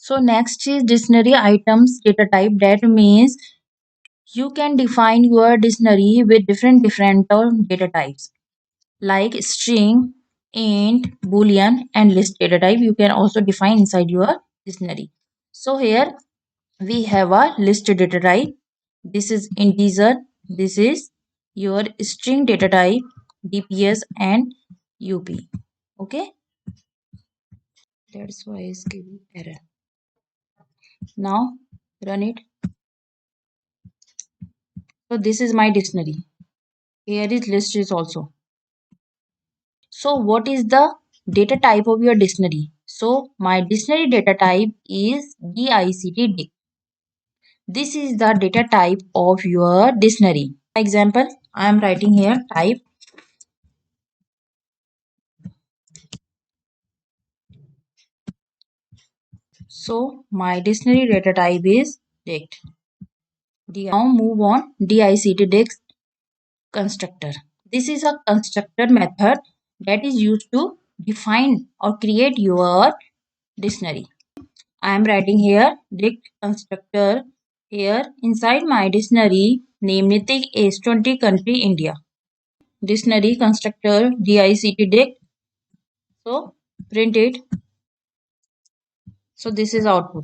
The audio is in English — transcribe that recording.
So next is dictionary items data type. That means you can define your dictionary with different data types like string, int, boolean, and list data type. You can also define inside your dictionary. So here we have a list data type. This is integer. This is your string data type, DPS and UP. Okay, that's why it's giving error. Now run it. So this is my dictionary. Here is list is also. So what is the data type of your dictionary? So my dictionary data type is dict. This is the data type of your dictionary. Example, I am writing here type. So my dictionary data type is dict. Now move on dict constructor. This is a constructor method that is used to define or create your dictionary. I am writing here dict constructor. Here inside my dictionary name Nitik is 20 country India. Dictionary constructor dict. So print it. So this is output.